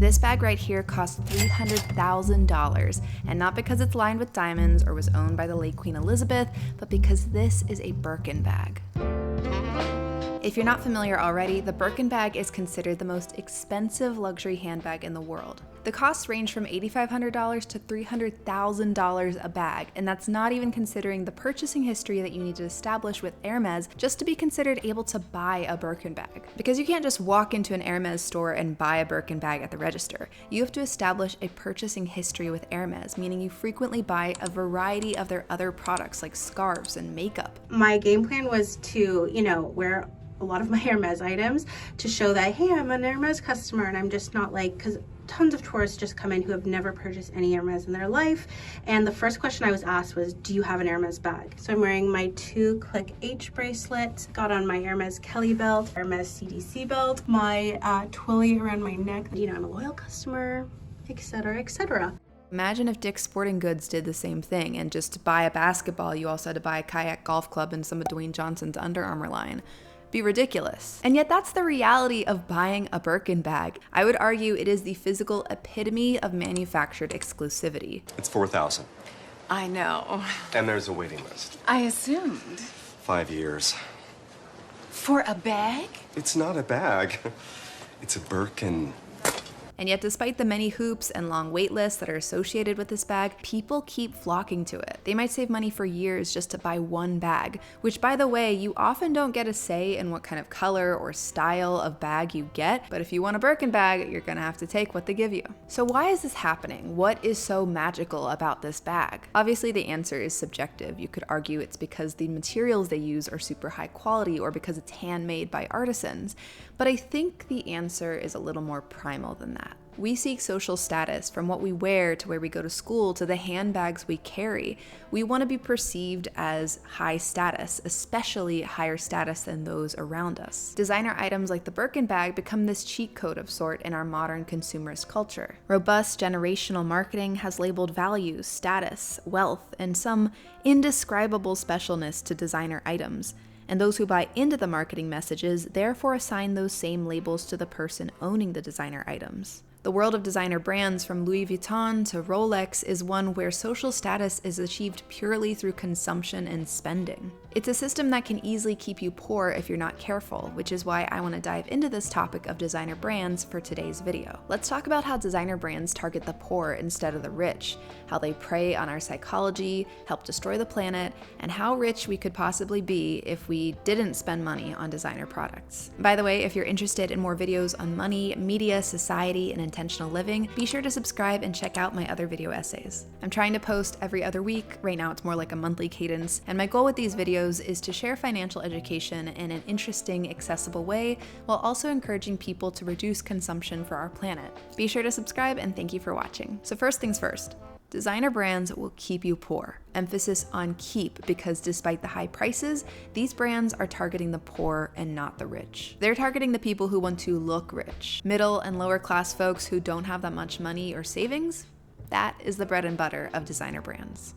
This bag right here cost $300,000, and not because it's lined with diamonds or was owned by the late Queen Elizabeth, but because this is a Birkin bag. If you're not familiar already, the Birkin bag is considered the most expensive luxury handbag in the world. The costs range from $8,500 to $300,000 a bag, and that's not even considering the purchasing history that you need to establish with Hermes just to be considered able to buy a Birkin bag. Because you can't just walk into an Hermes store and buy a Birkin bag at the register. You have to establish a purchasing history with Hermes, meaning you frequently buy a variety of their other products like scarves and makeup. My game plan was to, wear a lot of my Hermes items to show that, hey, I'm an Hermes customer, and I'm just not like, because tons of tourists just come in who have never purchased any Hermes in their life. And the first question I was asked was, do you have an Hermes bag? So I'm wearing my 2-click H bracelet, got on my Hermes Kelly belt, Hermes CDC belt, my twilly around my neck. I'm a loyal customer, etc., etc. Imagine if Dick's Sporting Goods did the same thing, and just to buy a basketball, you also had to buy a kayak golf club and some of Dwayne Johnson's Under Armour line. Be ridiculous. And yet that's the reality of buying a Birkin bag. I would argue it is the physical epitome of manufactured exclusivity. It's $4,000. I know. And there's a waiting list. I assumed. 5 years. For a bag? It's not a bag. It's a Birkin. And yet, despite the many hoops and long wait lists that are associated with this bag, people keep flocking to it. They might save money for years just to buy one bag, which, by the way, you often don't get a say in what kind of color or style of bag you get, but if you want a Birkin bag, you're gonna have to take what they give you. So why is this happening? What is so magical about this bag? Obviously, the answer is subjective. You could argue it's because the materials they use are super high quality or because it's handmade by artisans, but I think the answer is a little more primal than that. We seek social status from what we wear to where we go to school to the handbags we carry. We want to be perceived as high status, especially higher status than those around us. Designer items like the Birkin bag become this cheat code of sort in our modern consumerist culture. Robust generational marketing has labeled values, status, wealth, and some indescribable specialness to designer items. And those who buy into the marketing messages therefore assign those same labels to the person owning the designer items. The world of designer brands from Louis Vuitton to Rolex is one where social status is achieved purely through consumption and spending. It's a system that can easily keep you poor if you're not careful, which is why I want to dive into this topic of designer brands for today's video. Let's talk about how designer brands target the poor instead of the rich, how they prey on our psychology, help destroy the planet, and how rich we could possibly be if we didn't spend money on designer products. By the way, if you're interested in more videos on money, media, society, and intentional living, be sure to subscribe and check out my other video essays. I'm trying to post every other week. Right now it's more like a monthly cadence, and my goal with these videos is to share financial education in an interesting, accessible way, while also encouraging people to reduce consumption for our planet. Be sure to subscribe, and thank you for watching. So first things first. Designer brands will keep you poor. Emphasis on keep, because despite the high prices, these brands are targeting the poor and not the rich. They're targeting the people who want to look rich. Middle and lower class folks who don't have that much money or savings, that is the bread and butter of designer brands.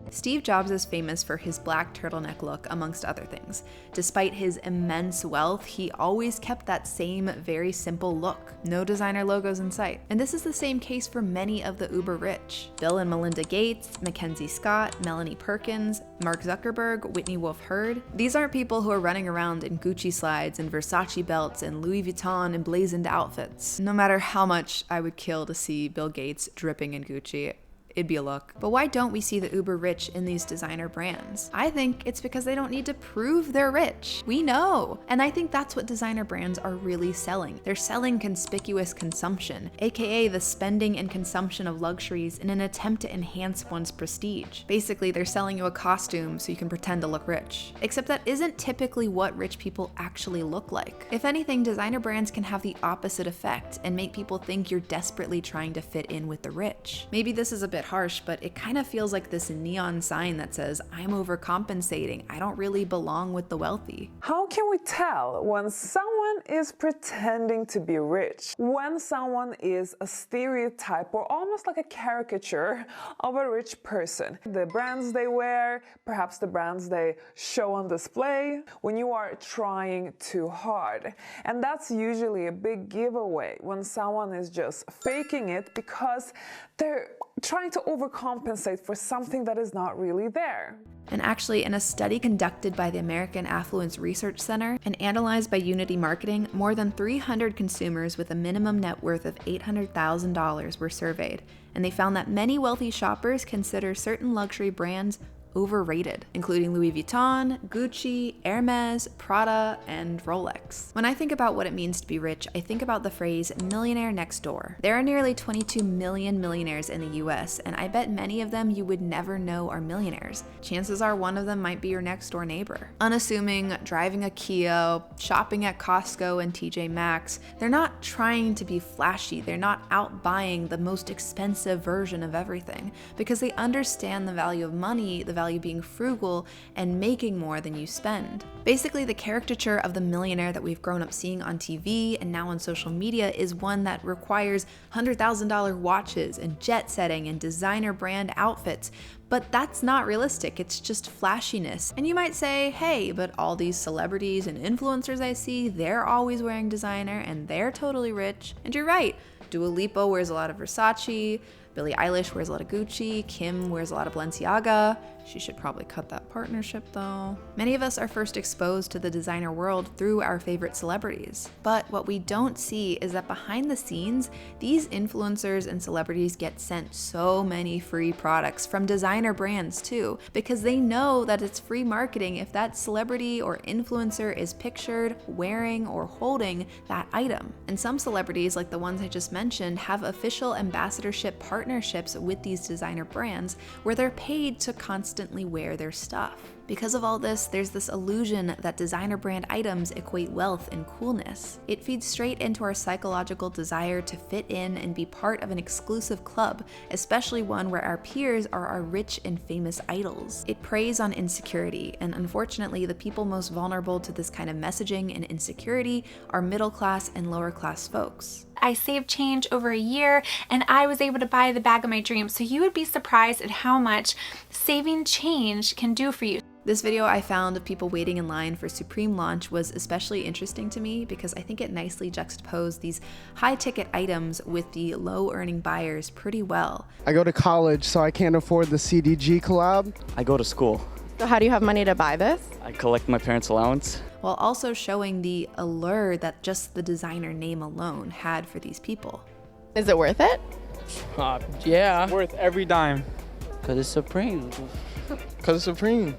Steve Jobs is famous for his black turtleneck look, amongst other things. Despite his immense wealth, he always kept that same very simple look. No designer logos in sight. And this is the same case for many of the uber rich. Bill and Melinda Gates, Mackenzie Scott, Melanie Perkins, Mark Zuckerberg, Whitney Wolfe Herd. These aren't people who are running around in Gucci slides and Versace belts and Louis Vuitton emblazoned outfits. No matter how much I would kill to see Bill Gates dripping in Gucci, it'd be a look. But why don't we see the uber rich in these designer brands? I think it's because they don't need to prove they're rich. We know. And I think that's what designer brands are really selling. They're selling conspicuous consumption, aka the spending and consumption of luxuries in an attempt to enhance one's prestige. Basically, they're selling you a costume so you can pretend to look rich. Except that isn't typically what rich people actually look like. If anything, designer brands can have the opposite effect and make people think you're desperately trying to fit in with the rich. Maybe this is a bit harsh, but it kind of feels like this neon sign that says, I'm overcompensating. I don't really belong with the wealthy. How can we tell when someone someone is pretending to be rich, when someone is a stereotype or almost like a caricature of a rich person. The brands they wear, perhaps the brands they show on display, when you are trying too hard. And that's usually a big giveaway when someone is just faking it because they're trying to overcompensate for something that is not really there. And actually, in a study conducted by the American Affluence Research Center and analyzed by Unity Marketing, more than 300 consumers with a minimum net worth of $800,000 were surveyed, and they found that many wealthy shoppers consider certain luxury brands overrated, including Louis Vuitton, Gucci, Hermes, Prada, and Rolex. When I think about what it means to be rich, I think about the phrase millionaire next door. There are nearly 22 million millionaires in the US, and I bet many of them you would never know are millionaires. Chances are one of them might be your next door neighbor. Unassuming, driving a Kia, shopping at Costco and TJ Maxx, they're not trying to be flashy, they're not out buying the most expensive version of everything, because they understand the value of money, the value being frugal, and making more than you spend. Basically, the caricature of the millionaire that we've grown up seeing on TV and now on social media is one that requires $100,000 watches and jet setting and designer brand outfits. But that's not realistic, it's just flashiness. And you might say, hey, but all these celebrities and influencers I see, they're always wearing designer and they're totally rich. And you're right, Dua Lipa wears a lot of Versace, Billie Eilish wears a lot of Gucci, Kim wears a lot of Balenciaga. She should probably cut that partnership though. Many of us are first exposed to the designer world through our favorite celebrities. But what we don't see is that behind the scenes, these influencers and celebrities get sent so many free products from designer brands too, because they know that it's free marketing if that celebrity or influencer is pictured wearing or holding that item. And some celebrities, like the ones I just mentioned, have official ambassadorship partnerships with these designer brands where they're paid to constantly wear their stuff. Because of all this, there's this illusion that designer brand items equate wealth and coolness. It feeds straight into our psychological desire to fit in and be part of an exclusive club, especially one where our peers are our rich and famous idols. It preys on insecurity, and unfortunately, the people most vulnerable to this kind of messaging and insecurity are middle class and lower class folks. I saved change over a year and I was able to buy the bag of my dreams. So you would be surprised at how much saving change can do for you. This video I found of people waiting in line for Supreme launch was especially interesting to me because I think it nicely juxtaposed these high-ticket items with the low-earning buyers pretty well. I go to college, so I can't afford the CDG collab. I go to school. So how do you have money to buy this? I collect my parents' allowance. While also showing the allure that just the designer name alone had for these people. Is it worth it? Yeah. Worth every dime. Because it's Supreme. Because it's Supreme.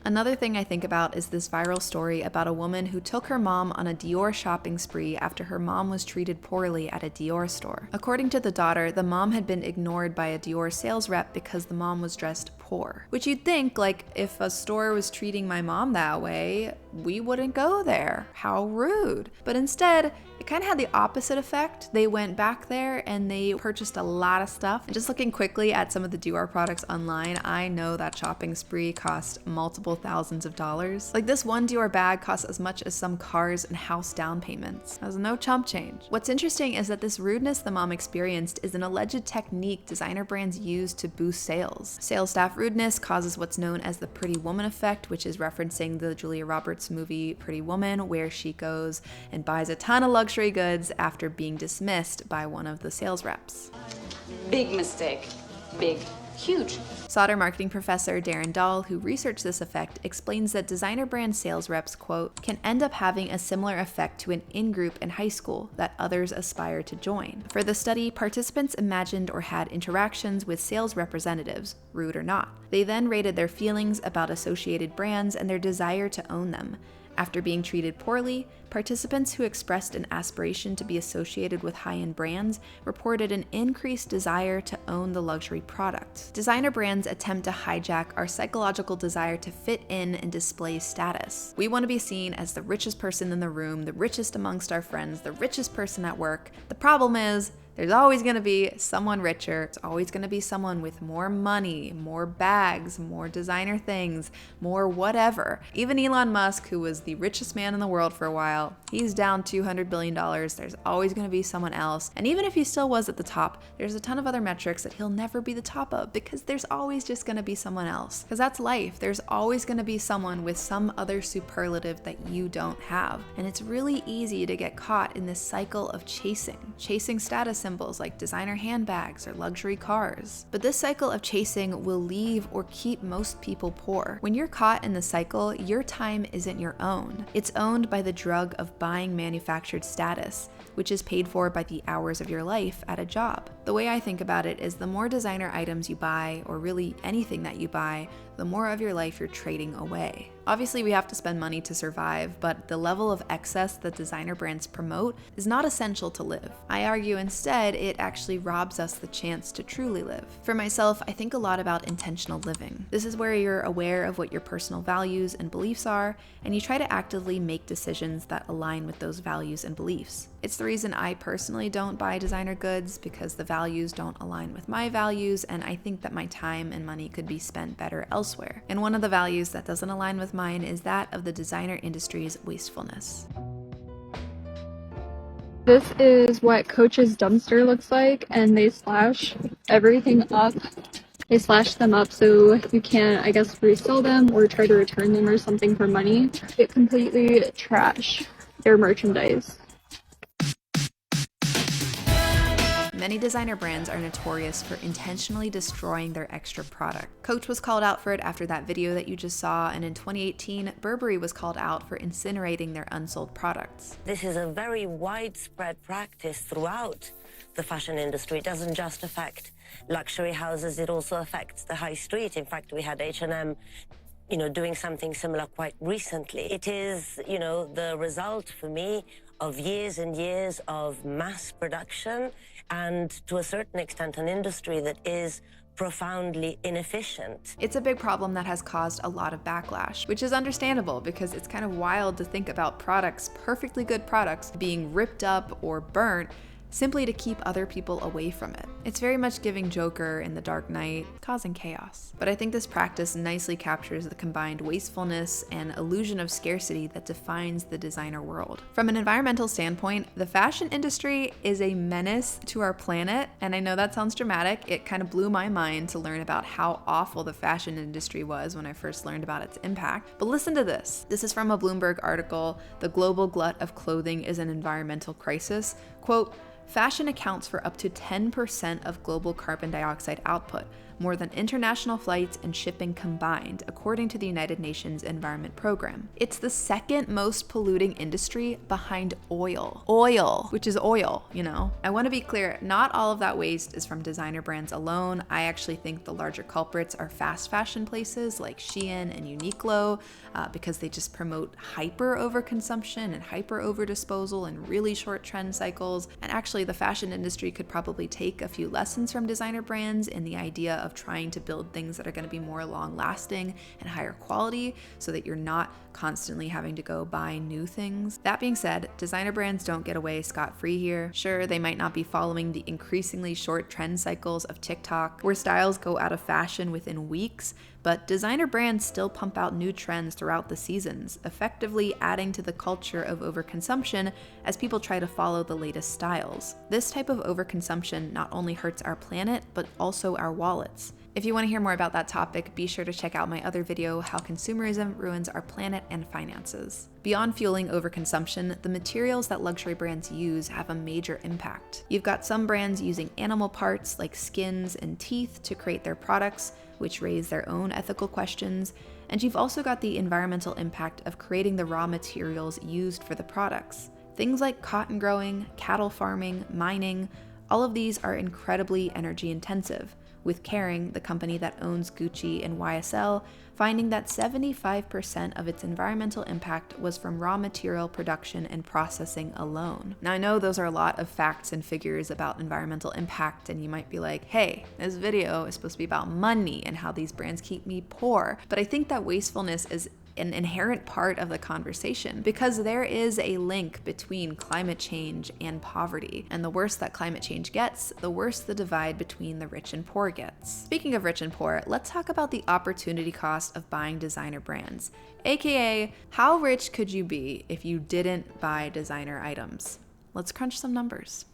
Another thing I think about is this viral story about a woman who took her mom on a Dior shopping spree after her mom was treated poorly at a Dior store. According to the daughter, the mom had been ignored by a Dior sales rep because the mom was dressed poor. Which you'd think, like, if a store was treating my mom that way, we wouldn't go there. How rude. But instead, it kind of had the opposite effect. They went back there and they purchased a lot of stuff. And just looking quickly at some of the Dior products online, I know that shopping spree cost multiple thousands of dollars. Like this one Dior bag costs as much as some cars and house down payments. That was no chump change. What's interesting is that this rudeness the mom experienced is an alleged technique designer brands use to boost sales. Sales staff rudeness causes what's known as the Pretty Woman effect, which is referencing the Julia Roberts movie Pretty Woman, where she goes and buys a ton of luxury goods after being dismissed by one of the sales reps. Big mistake. Big. Huge. Sauder marketing professor Darren Dahl, who researched this effect, explains that designer brand sales reps, quote, can end up having a similar effect to an in-group in high school that others aspire to join. For the study, participants imagined or had interactions with sales representatives, rude or not. They then rated their feelings about associated brands and their desire to own them. After being treated poorly, participants who expressed an aspiration to be associated with high-end brands reported an increased desire to own the luxury product. Designer brands attempt to hijack our psychological desire to fit in and display status. We want to be seen as the richest person in the room, the richest amongst our friends, the richest person at work. The problem is, There's always going to be someone richer. It's always going to be someone with more money, more bags, more designer things, more whatever. Even Elon Musk, who was the richest man in the world for a while, he's down $200 billion. There's always going to be someone else. And even if he still was at the top, there's a ton of other metrics that he'll never be the top of because there's always just going to be someone else. Because that's life. There's always going to be someone with some other superlative that you don't have. And it's really easy to get caught in this cycle of chasing status symbols like designer handbags or luxury cars. But this cycle of chasing will leave or keep most people poor. When you're caught in the cycle, your time isn't your own. It's owned by the drug of buying manufactured status, which is paid for by the hours of your life at a job. The way I think about it is the more designer items you buy, or really anything that you buy, the more of your life you're trading away. Obviously, we have to spend money to survive, but the level of excess that designer brands promote is not essential to live. I argue instead, it actually robs us the chance to truly live. For myself, I think a lot about intentional living. This is where you're aware of what your personal values and beliefs are, and you try to actively make decisions that align with those values and beliefs. It's the reason I personally don't buy designer goods, because the values don't align with my values, and I think that my time and money could be spent better elsewhere. And one of the values that doesn't align with mine is that of the designer industry's wastefulness. This is what Coach's dumpster looks like, and they slash everything up. They slash them up so you can, I guess, resell them or try to return them or something for money. It completely trash their merchandise. Many designer brands are notorious for intentionally destroying their extra product. Coach was called out for it after that video that you just saw, and in 2018, Burberry was called out for incinerating their unsold products. This is a very widespread practice throughout the fashion industry. It doesn't just affect luxury houses, it also affects the high street. In fact, we had H&M doing something similar quite recently. It is, the result for me of years and years of mass production and, to a certain extent, an industry that is profoundly inefficient. It's a big problem that has caused a lot of backlash, which is understandable because it's kind of wild to think about products, perfectly good products, being ripped up or burnt simply to keep other people away from it. It's very much giving Joker in The Dark Knight, causing chaos. But I think this practice nicely captures the combined wastefulness and illusion of scarcity that defines the designer world. From an environmental standpoint, the fashion industry is a menace to our planet, and I know that sounds dramatic. It kind of blew my mind to learn about how awful the fashion industry was when I first learned about its impact. But listen to this. This is from a Bloomberg article, "The Global Glut of Clothing is an Environmental Crisis." Quote, "Fashion accounts for up to 10% of global carbon dioxide output, more than international flights and shipping combined, according to the United Nations Environment Program. It's the second most polluting industry behind oil. Oil, which is oil, I want to be clear, not all of that waste is from designer brands alone. I actually think the larger culprits are fast fashion places like Shein and Uniqlo, because they just promote hyper overconsumption and hyper overdisposal and really short trend cycles. And actually, the fashion industry could probably take a few lessons from designer brands in the idea of trying to build things that are going to be more long lasting and higher quality so that you're not constantly having to go buy new things. That being said, designer brands don't get away scot-free here. Sure, they might not be following the increasingly short trend cycles of TikTok, where styles go out of fashion within weeks, but designer brands still pump out new trends throughout the seasons, effectively adding to the culture of overconsumption as people try to follow the latest styles. This type of overconsumption not only hurts our planet, but also our wallets. If you want to hear more about that topic, be sure to check out my other video, How Consumerism Ruins Our Planet and Finances. Beyond fueling overconsumption, the materials that luxury brands use have a major impact. You've got some brands using animal parts like skins and teeth to create their products, which raise their own ethical questions, and you've also got the environmental impact of creating the raw materials used for the products. Things like cotton growing, cattle farming, mining, all of these are incredibly energy intensive, with Kering, the company that owns Gucci and YSL, finding that 75% of its environmental impact was from raw material production and processing alone. Now, I know those are a lot of facts and figures about environmental impact, and you might be like, hey, this video is supposed to be about money and how these brands keep me poor. But I think that wastefulness is an inherent part of the conversation, because there is a link between climate change and poverty. And the worse that climate change gets, the worse the divide between the rich and poor gets. Speaking of rich and poor, let's talk about the opportunity cost of buying designer brands, aka how rich could you be if you didn't buy designer items? Let's crunch some numbers.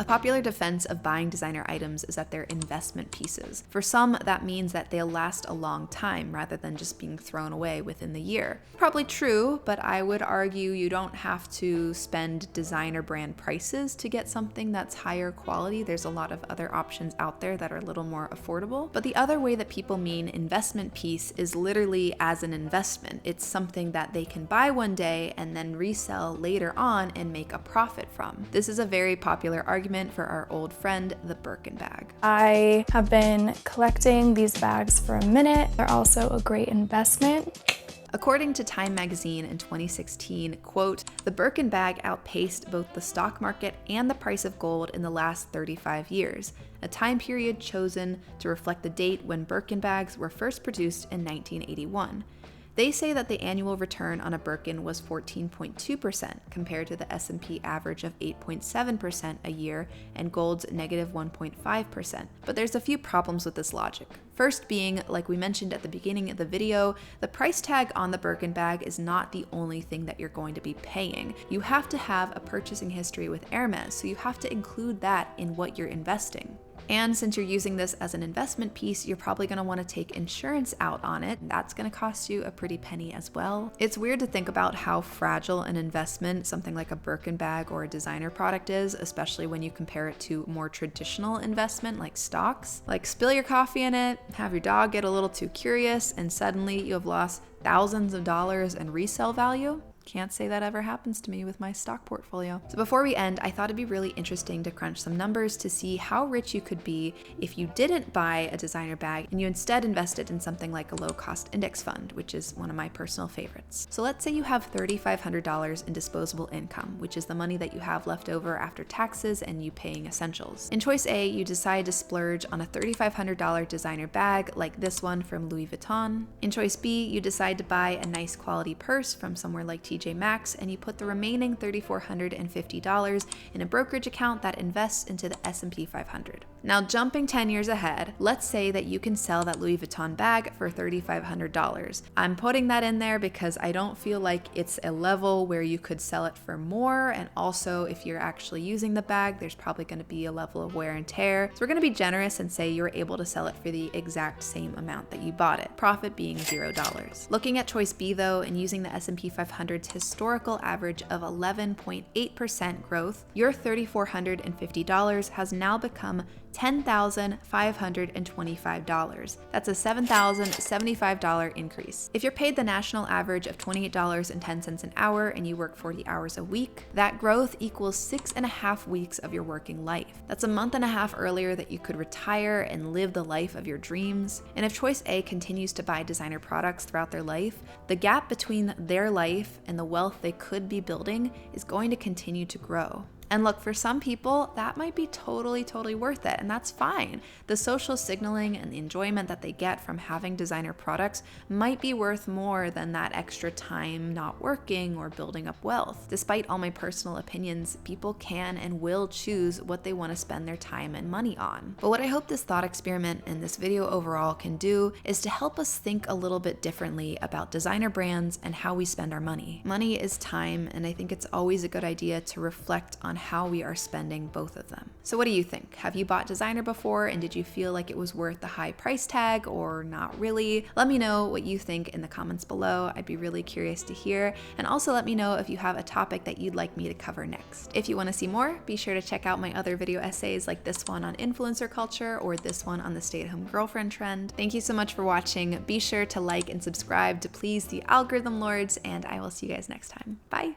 A popular defense of buying designer items is that they're investment pieces. For some, that means that they'll last a long time rather than just being thrown away within the year. Probably true, but I would argue you don't have to spend designer brand prices to get something that's higher quality. There's a lot of other options out there that are a little more affordable. But the other way that people mean investment piece is literally as an investment. It's something that they can buy one day and then resell later on and make a profit from. This is a very popular argument for our old friend, the Birkin bag. I have been collecting these bags for a minute. They're also a great investment. According to Time magazine in 2016, quote, "The Birkin bag outpaced both the stock market and the price of gold in the last 35 years, a time period chosen to reflect the date when Birkin bags were first produced in 1981. They say that the annual return on a Birkin was 14.2% compared to the S&P average of 8.7% a year and gold's negative 1.5%. But there's a few problems with this logic. First being, like we mentioned at the beginning of the video, the price tag on the Birkin bag is not the only thing that you're going to be paying. You have to have a purchasing history with Hermes, so you have to include that in what you're investing. And since you're using this as an investment piece, you're probably going to want to take insurance out on it. That's going to cost you a pretty penny as well. It's weird to think about how fragile an investment something like a Birkin bag or a designer product is, especially when you compare it to more traditional investment like stocks. Like spill your coffee in it, have your dog get a little too curious, and suddenly you have lost thousands of dollars in resale value. Can't say that ever happens to me with my stock portfolio. So before we end, I thought it'd be really interesting to crunch some numbers to see how rich you could be if you didn't buy a designer bag and you instead invested in something like a low-cost index fund, which is one of my personal favorites. So let's say you have $3,500 in disposable income, which is the money that you have left over after taxes and you paying essentials. In choice A, you decide to splurge on a $3,500 designer bag like this one from Louis Vuitton. In choice B, you decide to buy a nice quality purse from somewhere like TJ Maxx, and you put the remaining $3,450 in a brokerage account that invests into the S&P 500. Now, jumping 10 years ahead, let's say that you can sell that Louis Vuitton bag for $3,500. I'm putting that in there because I don't feel like it's a level where you could sell it for more, and also if you're actually using the bag, there's probably going to be a level of wear and tear. So we're going to be generous and say you're able to sell it for the exact same amount that you bought it, profit being $0. Looking at choice B though, and using the S&P 500's historical average of 11.8% growth, your $3,450 has now become $10,525. That's a $7,075 increase. If you're paid the national average of $28.10 an hour and you work 40 hours a week, that growth equals 6.5 weeks of your working life. That's a month and a half earlier that you could retire and live the life of your dreams. And if choice A continues to buy designer products throughout their life, the gap between their life and the wealth they could be building is going to continue to grow. And look, for some people, that might be totally worth it, and that's fine. The social signaling and the enjoyment that they get from having designer products might be worth more than that extra time not working or building up wealth. Despite all my personal opinions, people can and will choose what they want to spend their time and money on. But what I hope this thought experiment and this video overall can do is to help us think a little bit differently about designer brands and how we spend our money. Money is time, and I think it's always a good idea to reflect on how we are spending both of them. So what do you think? Have you bought designer before, and did you feel like it was worth the high price tag or not really? Let me know what you think in the comments below. I'd be really curious to hear. And also let me know if you have a topic that you'd like me to cover next. If you want to see more, be sure to check out my other video essays like this one on influencer culture or this one on the stay-at-home girlfriend trend. Thank you so much for watching. Be sure to like and subscribe to please the algorithm lords, and I will see you guys next time. Bye!